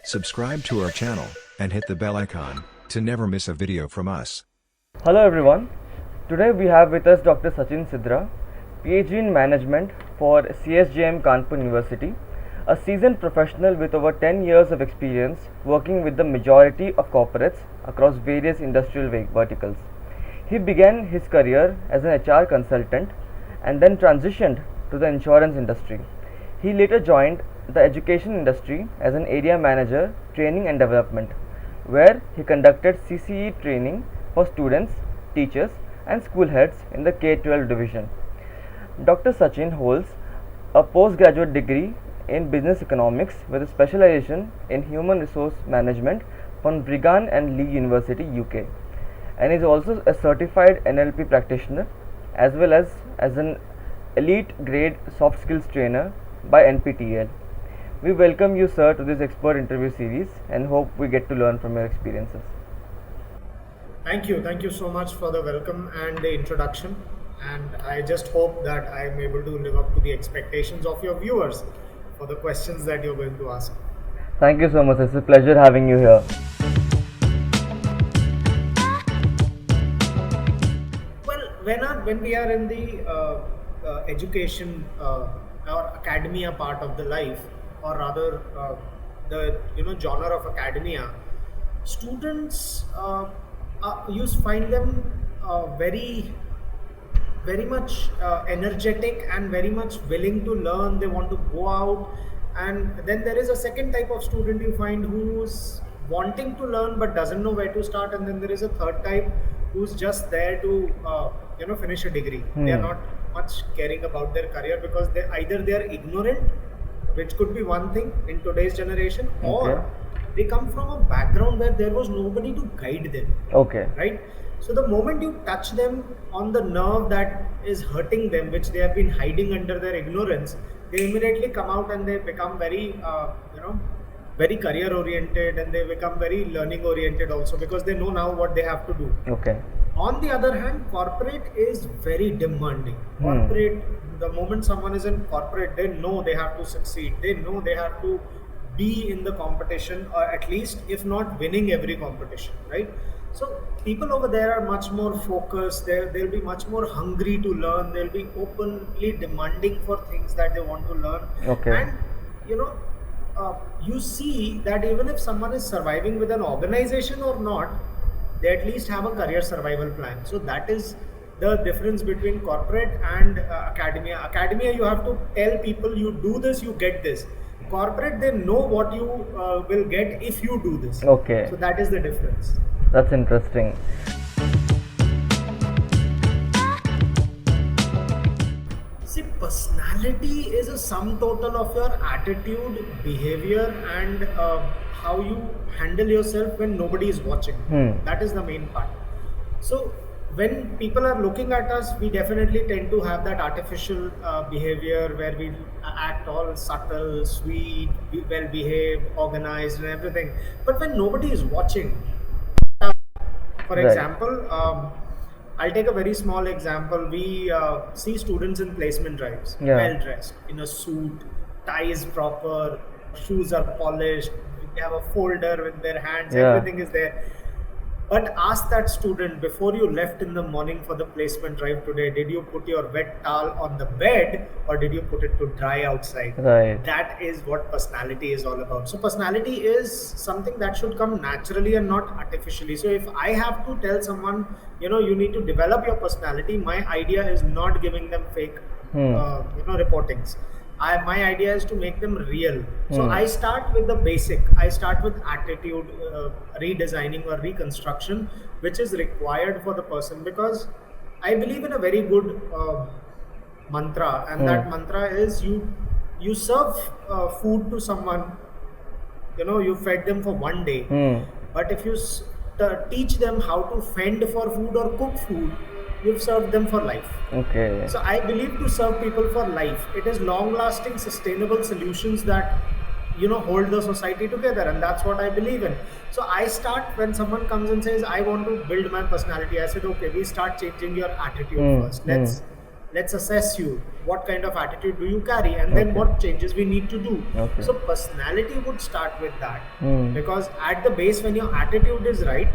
Subscribe to our channel and hit the bell icon to never miss a video from us. Hello everyone. Today we have with us Dr. Sachin Sidhra, PhD in Management for CSJM Kanpur University, a seasoned professional with over 10 years of experience working with the majority of corporates across various industrial verticals. He began his career as an HR consultant and then transitioned to the insurance industry. He later joined the education industry as an area manager, training and development, where he conducted CCE training for students, teachers, and school heads in the K-12 division. Dr. Sachin holds a postgraduate degree in business economics with a specialization in human resource management from Brigham and Lee University, UK, and is also a certified NLP practitioner as well as an elite grade soft skills trainer by NPTEL. We welcome you, sir, to this expert interview series and hope we get to learn from your experiences. Thank you so much for the welcome and the introduction, and I just hope that I am able to live up to the expectations of your viewers for the questions that you're going to ask. Thank you so much. It's a pleasure having you here. Well, when we are in the education or academia part of the life, or rather the genre of academia, students you find them very much energetic and very much willing to learn. They want to go out, and then there is a second type of student you find who's wanting to learn but doesn't know where to start, and then there is a third type who's just there to finish a degree. They are not much caring about their career because they are ignorant, which could be one thing in today's generation, or they come from a background where there was nobody to guide them. Right? So the moment you touch them on the nerve that is hurting them, which they have been hiding under their ignorance, they immediately come out and they become very very career oriented, and they become very learning oriented also, because they know now what they have to do. On the other hand, corporate is very demanding. Corporate, the moment someone is in corporate, they know they have to succeed. They know they have to be in the competition, or at least if not winning every competition, right? So people over there are much more focused. They'll be much more hungry to learn. They'll be openly demanding for things that they want to learn. And you see that even if someone is surviving with an organization or not, they at least have a career survival plan. So that is the difference between corporate and academia. Academia, you have to tell people, you do this, you get this. Corporate, they know what you will get if you do this. So that is the difference. That's interesting. See, personality is a sum total of your attitude, behavior, and how you handle yourself when nobody is watching. That is the main part. So when people are looking at us, we definitely tend to have that artificial behavior where we act all subtle, sweet, well behaved, organized and everything. But when nobody is watching, for example, I'll take a very small example. We see students in placement drives, well dressed, in a suit, tie is proper, shoes are polished, they have a folder with their hands, everything is there. But ask that student, before you left in the morning for the placement drive today, did you put your wet towel on the bed or did you put it to dry outside? That is what personality is all about. So personality is something that should come naturally and not artificially. So if I have to tell someone, you need to develop your personality, my idea is not giving them fake reportings. My idea is to make them real. So I start with the basic. I start with attitude, redesigning or reconstruction, which is required for the person, because I believe in a very good mantra, and that mantra is you serve food to someone, you fed them for one day, but if you teach them how to fend for food or cook food, you've served them for life. So I believe to serve people for life, it is long-lasting, sustainable solutions that hold the society together, and that's what I believe in. So I start, when someone comes and says, I want to build my personality, I said, okay, we start changing your attitude first. let's assess you. What kind of attitude do you carry, and then Okay. what changes we need to do. Okay. So personality would start with that, Hmm. because at the base, when your attitude is right,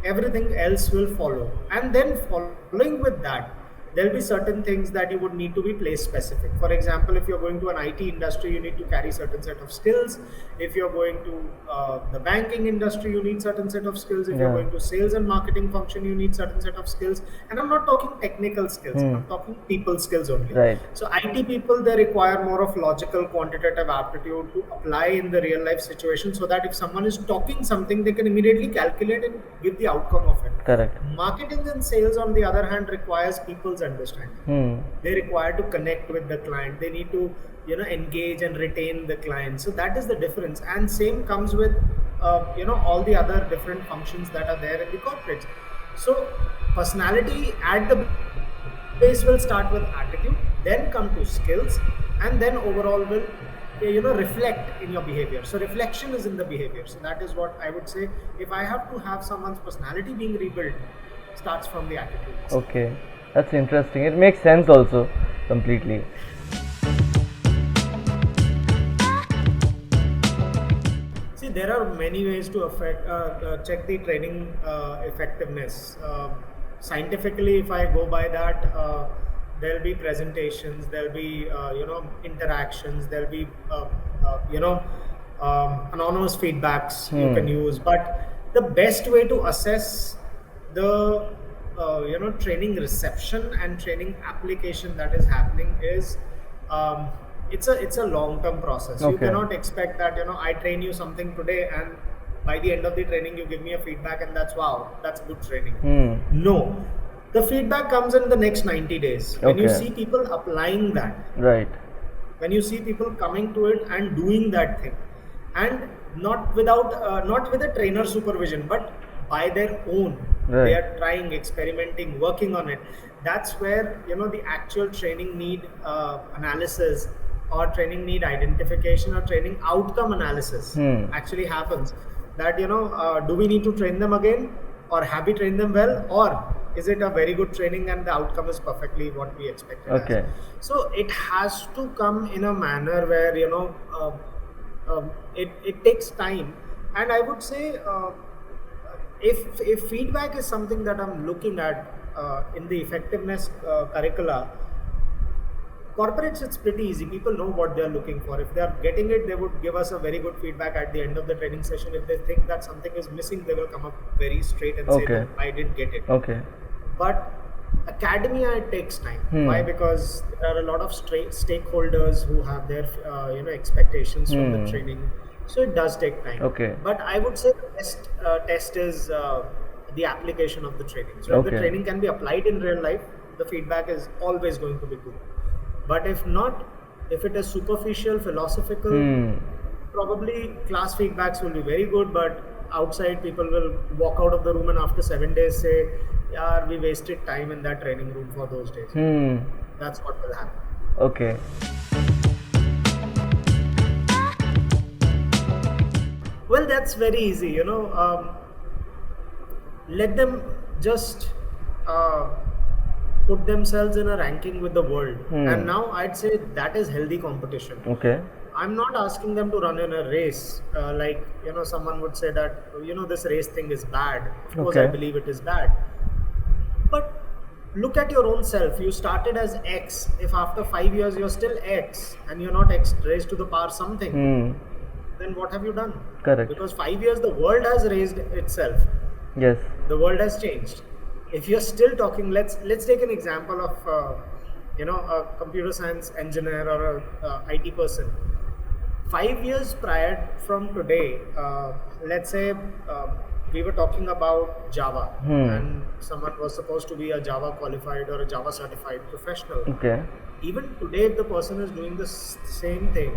everything else will follow. And then following with that, there'll be certain things that you would need to be place specific. For example, if you're going to an IT industry, you need to carry certain set of skills. If you're going to the banking industry, you need certain set of skills. If you're Yeah. going to sales and marketing function, you need certain set of skills. And I'm not talking technical skills, I'm talking people skills only. Right. So IT people, they require more of logical, quantitative aptitude to apply in the real life situation, so that if someone is talking something, they can immediately calculate and give the outcome of it. Correct. Marketing and sales, on the other hand, requires people's understanding. Hmm. They require to connect with the client. They need to, engage and retain the client. So that is the difference. And same comes with, all the other different functions that are there in the corporates. So personality at the base will start with attitude, then come to skills, and then overall will reflect in your behavior. So reflection is in the behavior. So that is what I would say. If I have to have someone's personality being rebuilt, starts from the attitude. Okay. That's interesting. It makes sense also completely. See, there are many ways to check the training effectiveness. Scientifically, if I go by that, there'll be presentations, there'll be interactions, there'll be anonymous feedbacks you can use. But the best way to assess the training reception and training application that is happening is, it's a long-term process. You Okay. cannot expect that I train you something today, and by the end of the training you give me a feedback and that's good training. No, the feedback comes in the next 90 days when you Okay. see people applying that, Right. when you see people coming to it and doing that thing, and not with a trainer supervision, but by their own. Right. They are trying, experimenting, working on it. That's where the actual training need analysis, or training need identification, or training outcome analysis actually happens. That do we need to train them again, or have we trained them well, or is it a very good training and the outcome is perfectly what we expected as. Okay. So it has to come in a manner where it takes time. And I would say, if feedback is something that I'm looking at in the effectiveness curricula, corporates, it's pretty easy. People know what they're looking for. If they're getting it, they would give us a very good feedback at the end of the training session. If they think that something is missing, they will come up very straight and say, Okay. "No, I didn't get it." Okay. But academia, it takes time. Why? Because there are a lot of stakeholders who have their expectations from the training. So it does take time. Okay. But I would say the best test is the application of the training. So if the Okay. training can be applied in real life, the feedback is always going to be good. But if not, if it is superficial, philosophical, probably class feedbacks will be very good, but outside people will walk out of the room and after 7 days say, "Yeah, we wasted time in that training room for those days." That's what will happen. Okay. Well, that's very easy, let them just put themselves in a ranking with the world. And now I'd say that is healthy competition. Okay. I'm not asking them to run in a race. Like, someone would say that, this race thing is bad. Of course, I Okay. believe it is bad. But look at your own self. You started as X. If after 5 years you're still X and you're not X raised to the power something, then what have you done? Correct. Because 5 years the world has raised itself. Yes. The world has changed. If you're still talking, let's take an example of a computer science engineer or a IT person. 5 years prior from today, let's say we were talking about Java, and someone was supposed to be a Java qualified or a Java certified professional. Okay. Even today, if the person is doing the same thing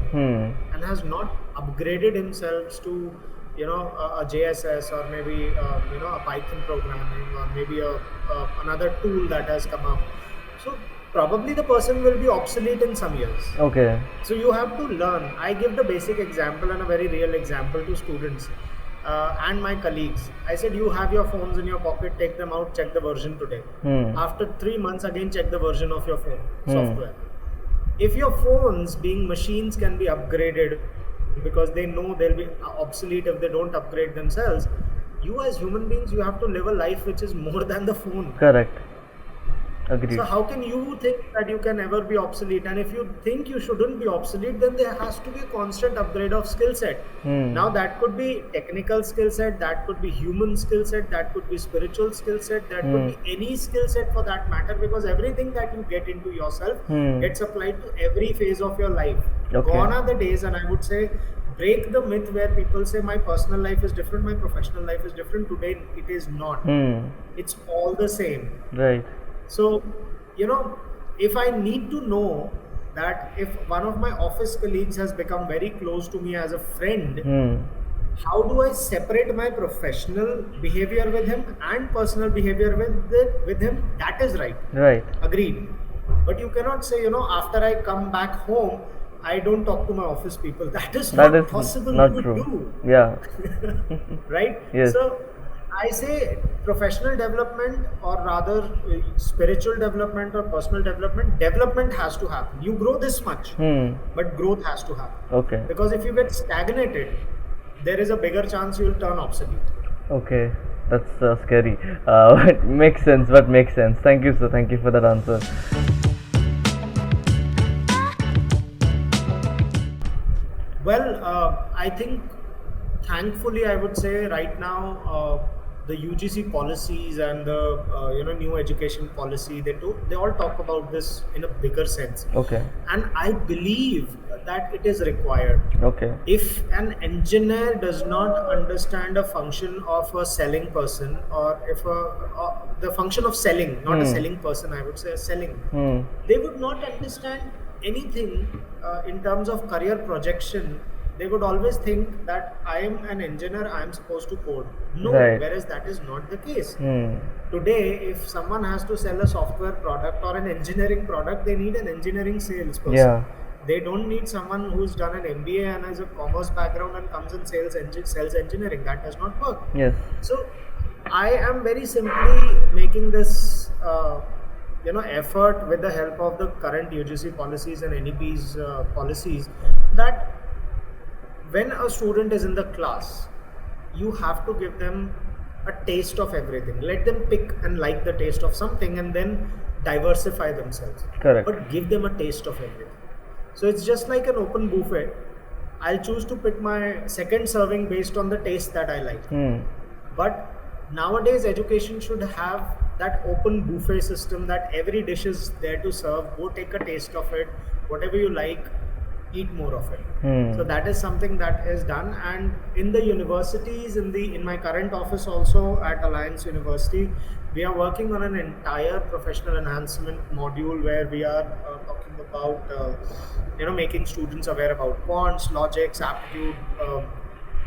and has not upgraded himself to a JSS, or maybe a Python programming, or maybe another tool that has come up, so probably the person will be obsolete in some years. Okay. So you have to learn. I give the basic example and a very real example to students. and my colleagues. I said, you have your phones in your pocket, take them out, check the version today. After 3 months, again check the version of your phone software. If your phones, being machines, can be upgraded because they know they'll be obsolete if they don't upgrade themselves, you as human beings, you have to live a life which is more than the phone. Correct. Agreed. So how can you think that you can ever be obsolete? And if you think you shouldn't be obsolete, then there has to be a constant upgrade of skill set. Now that could be technical skill set, that could be human skill set, that could be spiritual skill set, that could be any skill set for that matter, because everything that you get into yourself gets applied to every phase of your life. Okay. Gone are the days, and I would say break the myth where people say my personal life is different, my professional life is different. Today it is not. It's all the same. Right. So, if I need to know that if one of my office colleagues has become very close to me as a friend, how do I separate my professional behavior with him and personal behavior with him? That is right. Right. Agreed. But you cannot say, after I come back home, I don't talk to my office people. That is not possible to do. Yeah. Right? Yes. So, I say professional development, or rather spiritual development or personal development has to happen. You grow this much, but growth has to happen. Okay. Because if you get stagnated, there is a bigger chance you'll turn obsolete. Okay. That's scary. But makes sense. Thank you, sir. Thank you for that answer. Well, I think thankfully I would say right now the UGC policies and the new education policy, they all talk about this in a bigger sense. Okay. And I believe that it is required. Okay. If an engineer does not understand a function of a selling person, or if the function of selling, not a selling person, I would say a selling, they would not understand anything in terms of career projection. They would always think that I am an engineer, I am supposed to code. No, right. Whereas that is not the case. Today, if someone has to sell a software product or an engineering product, they need an engineering salesperson. Yeah. They don't need someone who's done an MBA and has a commerce background and comes and sells engineering. That does not work. Yes. So, I am very simply making this effort with the help of the current UGC policies and NEP's policies, that when a student is in the class, you have to give them a taste of everything. Let them pick and like the taste of something and then diversify themselves. Correct. But give them a taste of everything. So it's just like an open buffet. I'll choose to pick my second serving based on the taste that I like. But nowadays education should have that open buffet system, that every dish is there to serve. Go take a taste of it. Whatever you like, eat more of it. So that is something that is done. And in the universities, in my current office also at Alliance University, we are working on an entire professional enhancement module where we are talking about making students aware about quants, logics, aptitude,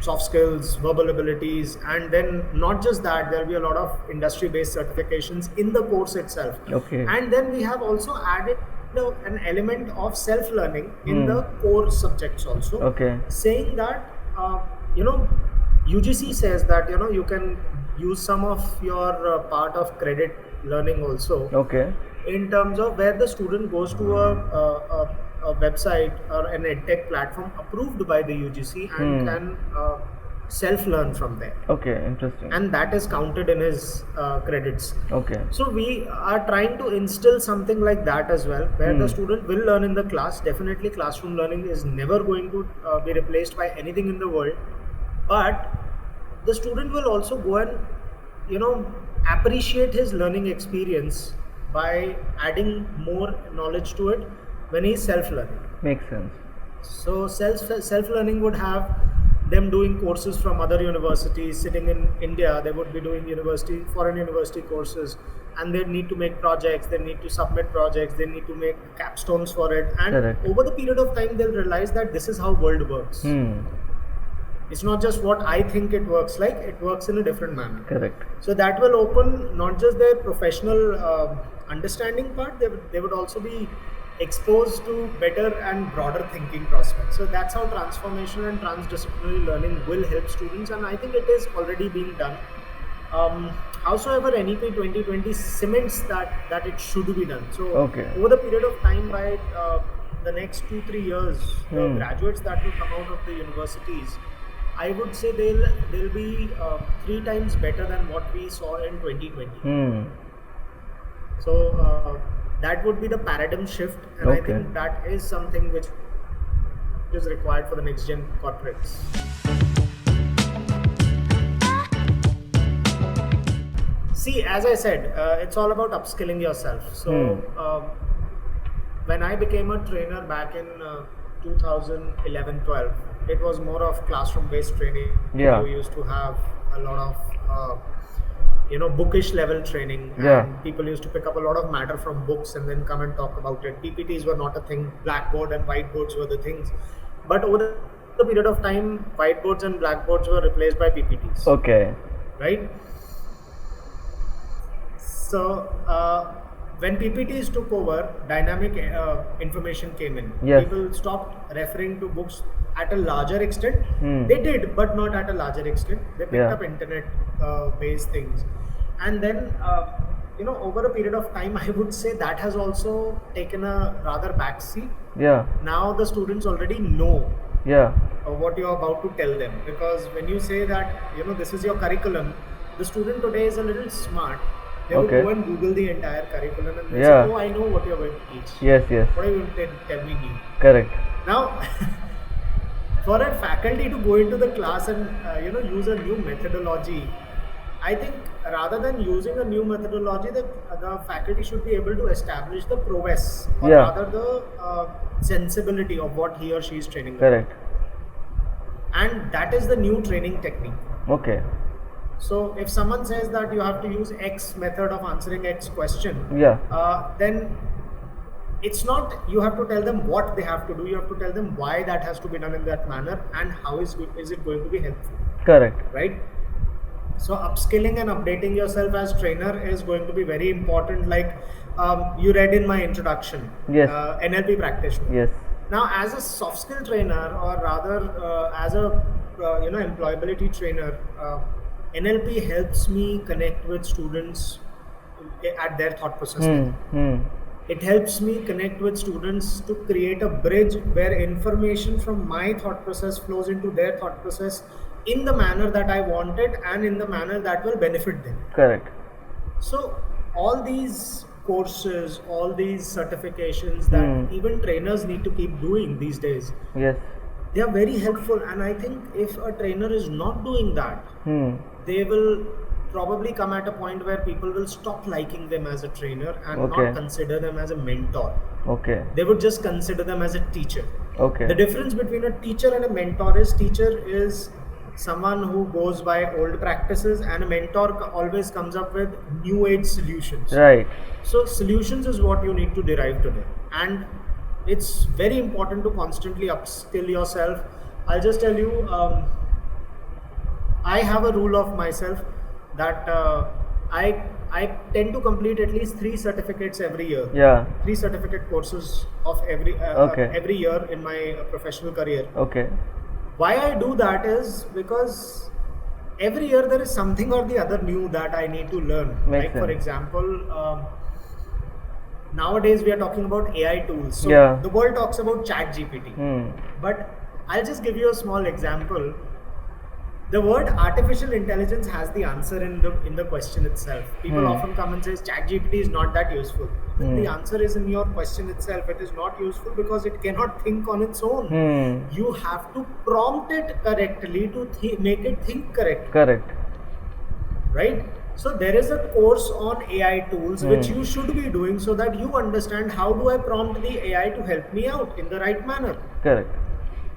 soft skills, verbal abilities, and then not just that, there will be a lot of industry-based certifications in the course itself. Okay. And then we have also added an element of self-learning in the core subjects also. Okay. Saying that UGC says that you can use some of your part of credit learning also. Okay. In terms of where the student goes to a website or an edtech platform approved by the UGC and can self-learn from there. Okay, interesting. And that is counted in his credits. Okay. So we are trying to instill something like that as well, where the student will learn in the class. Definitely classroom learning is never going to be replaced by anything in the world. But the student will also go and, appreciate his learning experience by adding more knowledge to it when he's self-learning. Makes sense. So self-learning would have them doing courses from other universities. Sitting in India, they would be doing foreign university courses, and they need to make projects, they need to submit projects, they need to make capstones for it. And Correct. Over the period of time, they'll realize that this is how world works. It's not just what I think it works like, it works in a different manner. Correct. So that will open not just their professional understanding part, they would also be exposed to better and broader thinking prospects. So that's how transformational and transdisciplinary learning will help students, and I think it is already being done. Um, Howsoever, NEP 2020 cements that it should be done. So Okay. over the period of time, by the next 2-3 years, the graduates that will come out of the universities, I would say they'll be 3 times better than what we saw in 2020. So that would be the paradigm shift, and I Okay. think that is something which is required for the next gen corporates. See, as I said, it's all about upskilling yourself. So when I became a trainer back in 2011-12, it was more of classroom based training. Yeah. You used to have a lot of bookish level training, Yeah. and people used to pick up a lot of matter from books and then come and talk about it. PPTs were not a thing. Blackboard and whiteboards were the things. But over the period of time, whiteboards and blackboards were replaced by PPTs. Okay. Right? So when PPTs took over, dynamic information came in. Yes. People stopped referring to books at a larger extent. They did, but not at a larger extent. They picked Yeah. up internet-based things, and then over a period of time, I would say that has also taken a rather backseat. Yeah. Now the students already know Yeah. what you're about to tell them, because when you say that this is your curriculum, the student today is a little smart. They Okay. will go and Google the entire curriculum and they Yeah. say, oh, I know what you're going to teach. Yes. Yes. What are you going to tell me new? Correct. Now, for a faculty to go into the class and use a new methodology, I think rather than using a new methodology, the faculty should be able to establish the prowess, or Yeah. rather the sensibility of what he or she is training. Correct. And that is the new training technique. Okay. So if someone says that you have to use X method of answering X question, Yeah. then it's not you have to tell them what they have to do. You have to tell them why that has to be done in that manner and how is it going to be helpful. Correct. Right? So upskilling and updating yourself as trainer is going to be very important. Like you read in my introduction, Yes. NLP practitioner. Yes. Now, as a soft skill trainer, or rather as a employability trainer, NLP helps me connect with students at their thought process level. It helps me connect with students to create a bridge where information from my thought process flows into their thought process in the manner that I wanted and in the manner that will benefit them. Correct. So all these courses, all these certifications that even trainers need to keep doing these days, Yes. they are very helpful. And I think if a trainer is not doing that, they will probably come at a point where people will stop liking them as a trainer and Okay. not consider them as a mentor. Okay. They would just consider them as a teacher. Okay. The difference between a teacher and a mentor is teacher is someone who goes by old practices, and a mentor always comes up with new age solutions. Right. So solutions is what you need to derive today, and it's very important to constantly upskill yourself. I'll just tell you, I have a rule of myself that I tend to complete at least 3 certificates every year. Yeah. 3 certificate courses of Okay. every year in my professional career. Okay. Why I do that is because every year there is something or the other new that I need to learn. Makes Like for sense. example, nowadays we are talking about AI tools. So Yeah. the world talks about Chat GPT. But I'll just give you a small example. The word artificial intelligence has the answer in the question itself. People often come and say ChatGPT is not that useful. The answer is in your question itself. It is not useful because it cannot think on its own. You have to prompt it correctly to make it think correctly. Correct. Right? So there is a course on AI tools which you should be doing so that you understand how do I prompt the AI to help me out in the right manner. Correct.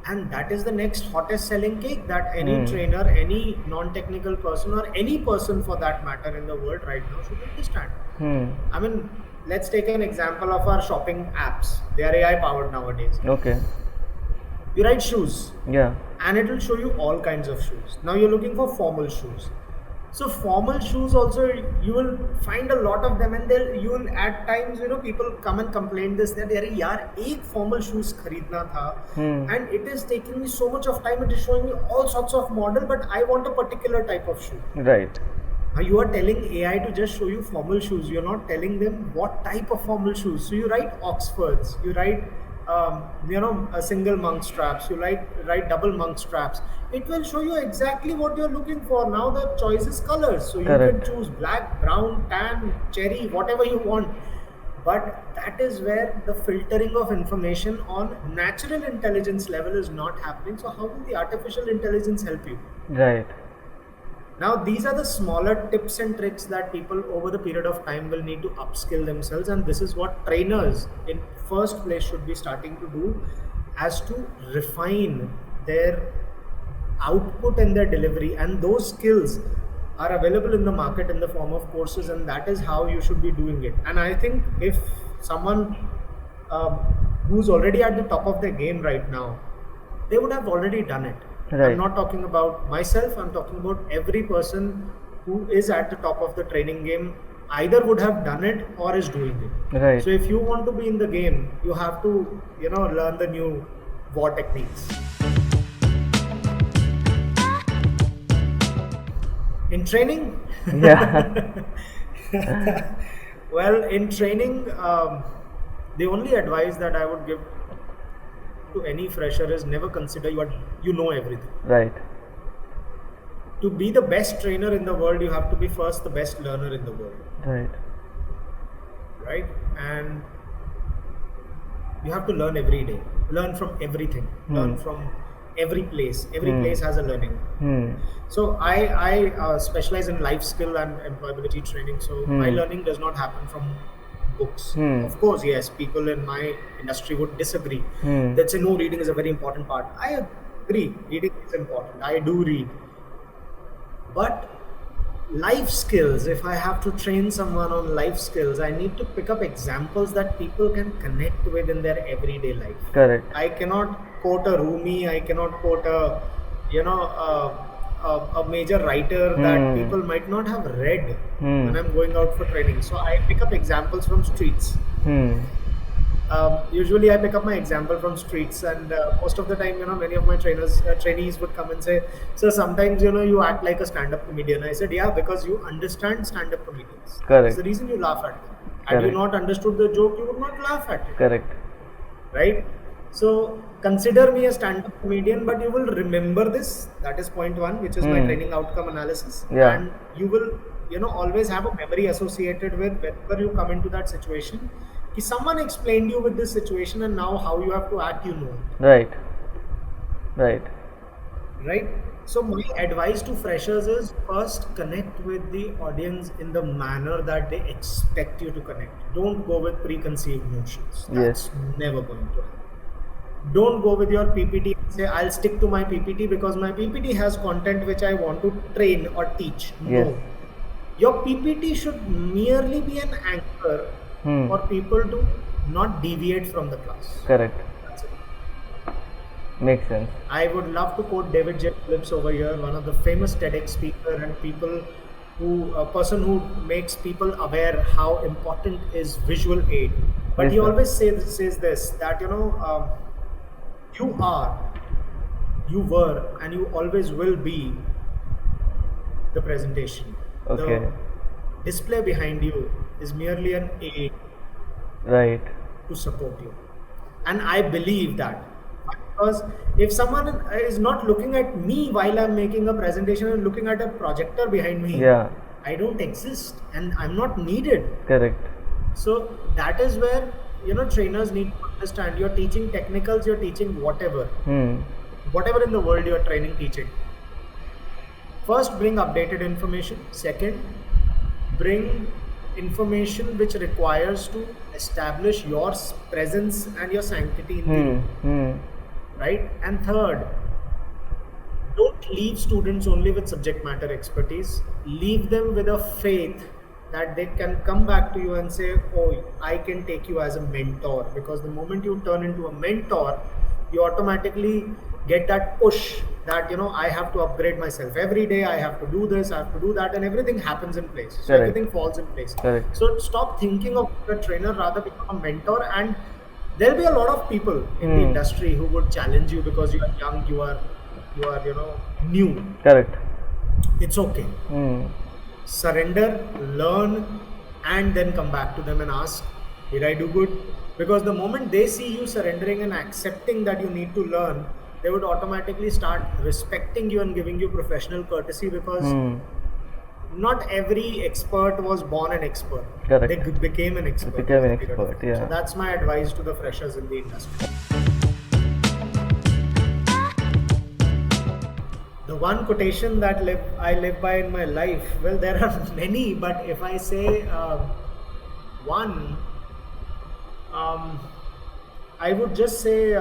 And that is the next hottest selling cake that any trainer, any non-technical person, or any person for that matter in the world right now should understand. I mean, let's take an example of our shopping apps. They are AI powered nowadays. Okay. You write shoes Yeah. and it will show you all kinds of shoes. Now you're looking for formal shoes. So formal shoes also, you will find a lot of them, and they'll, you will at times, people come and complain this that अरे यार एक formal shoes खरीदना था, and it is taking me so much of time, it is showing me all sorts of model, but I want a particular type of shoe. Right. Now you are telling AI to just show you formal shoes. You're not telling them what type of formal shoes. So you write Oxfords, you write, single monk straps, you write double monk straps. It will show you exactly what you're looking for. Now the choice is colors. So you Correct. can choose black, brown, tan, cherry, whatever you want. But that is where the filtering of information on natural intelligence level is not happening. So how will the artificial intelligence help you? Right. Now, these are the smaller tips and tricks that people over the period of time will need to upskill themselves, and this is what trainers in first place should be starting to do, as to refine their output and their delivery, and those skills are available in the market in the form of courses, and that is how you should be doing it. And I think if someone who's already at the top of their game right now, they would have already done it. Right. I'm not talking about myself, I'm talking about every person who is at the top of the training game, either would have done it or is doing it. Right. So if you want to be in the game, you have to, learn the new war techniques. In training? Yeah. Well, in training, the only advice that I would give to any fresher is never consider you know everything. Right. To be the best trainer in the world, you have to be first the best learner in the world. Right? And you have to learn every day. Learn from everything. Learn from every place. Every place has a learning. So I specialize in life skill and employability training. So my learning does not happen from books. Of course, yes, people in my industry would disagree. They'd say, no, reading is a very important part. I agree, reading is important. I do read. But life skills, if I have to train someone on life skills, I need to pick up examples that people can connect with in their everyday life. Correct. I cannot quote a Rumi, I cannot quote a major writer that people might not have read when I'm going out for training. So I pick up examples from streets. Usually I pick up my example from streets, and most of the time, many of my trainees would come and say, "Sir, sometimes, you act like a stand-up comedian." I said, "Yeah, because you understand stand-up comedians. Correct. That's the reason you laugh at them. Had you not understood the joke, you would not laugh at it. Correct. Right? So consider me a stand-up comedian, but you will remember this. That is point one, which is my training outcome analysis. Yeah. And you will, always have a memory associated with whenever you come into that situation. Ki someone explained you with this situation, and now how you have to act, Right. Right? So my advice to freshers is first connect with the audience in the manner that they expect you to connect. Don't go with preconceived notions. That's never going to happen. Don't go with your PPT and say, I'll stick to my PPT because my PPT has content which I want to train or teach. Yes. No. Your PPT should merely be an anchor for people to not deviate from the class. Correct. That's it. Makes sense. I would love to quote David J. Phillips over here, one of the famous TEDx speaker and a person who makes people aware how important is visual aid. But he always says this, that you were, and you always will be the presentation. Okay. The display behind you is merely an aid to support you. And I believe that. Because if someone is not looking at me while I'm making a presentation and looking at a projector behind me, I don't exist and I'm not needed. Correct. So that is where trainers need to understand. You're teaching technicals, you're teaching whatever in the world you're training, teaching. First, bring updated information. Second, bring information which requires to establish your presence and your sanctity in the room. Right? And third, don't leave students only with subject matter expertise. Leave them with a faith that they can come back to you and say, oh, I can take you as a mentor. Because the moment you turn into a mentor, you automatically get that push that I have to upgrade myself every day, I have to do this, I have to do that, and everything happens in place. So Correct. everything falls in place. Correct. So stop thinking of a trainer, rather become a mentor. And there'll be a lot of people in the industry who would challenge you because you are young, you are new. Correct. It's okay. Surrender, learn, and then come back to them and ask, did I do good? Because the moment they see you surrendering and accepting that you need to learn, they would automatically start respecting you and giving you professional courtesy, because not every expert was born an expert. Correct. They became an expert. Yeah. So that's my advice to the freshers in the industry. The one quotation that I live by in my life, well, there are many, but if I say one, I would just say,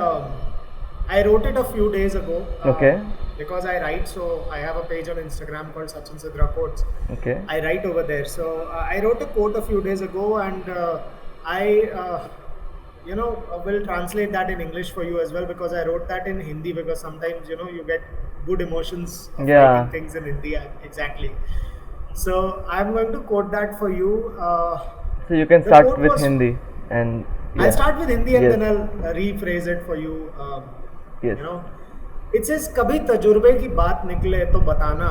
I wrote it a few days ago. Okay. Because I write, so I have a page on Instagram called Sachin Sidhra Quotes. Okay. I write over there. So I wrote a quote a few days ago, and I will translate that in English for you as well, because I wrote that in Hindi, because sometimes you get good emotions of writing things in Hindi. Exactly. So I'm going to quote that for you. So you can start with Hindi, and I'll start with Hindi and then I'll rephrase it for you. Yes. It says, कभी तजुर्बे की बात निकले तो बताना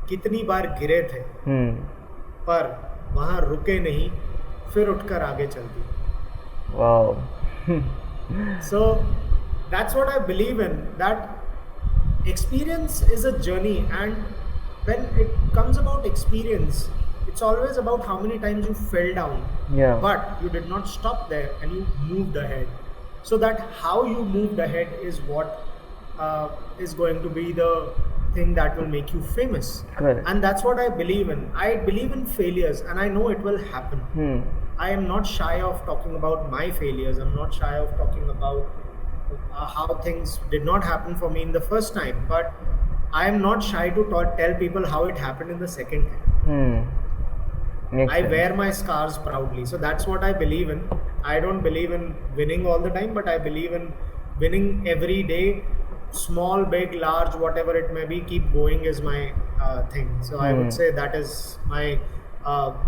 कितनी बार गिरे थे, पर वहाँ रुके नहीं, फिर उठकर आगे चल दी. Wow. So that's what I believe in, that experience is a journey, and when it comes about experience, it's always about how many times you fell down, but you did not stop there and you moved ahead. So that how you moved ahead is what is going to be the thing that will make you famous. Correct. And that's what I believe in. I believe in failures, and I know it will happen. I am not shy of talking about my failures. I'm not shy of talking about how things did not happen for me in the first time, but I am not shy to tell people how it happened in the second time. I wear my scars proudly. So that's what I believe in. I don't believe in winning all the time, but I believe in winning every day. Small, big, large, whatever it may be, keep going is my thing. So I would say that is my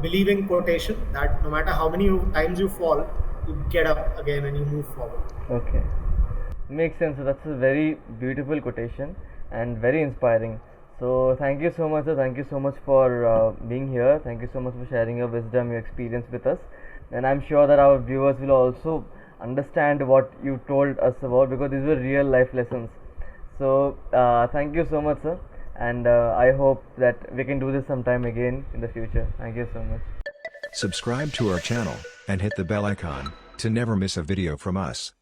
believing quotation, that no matter how many times you fall, you get up again and you move forward. Okay. Makes sense. So that's a very beautiful quotation and very inspiring. So thank you so much, sir. Thank you so much for being here. Thank you so much for sharing your wisdom, your experience with us. And I'm sure that our viewers will also understand what you told us about, because these were real life lessons. So thank you so much, sir. And I hope that we can do this sometime again in the future. Thank you so much. Subscribe to our channel and hit the bell icon to never miss a video from us.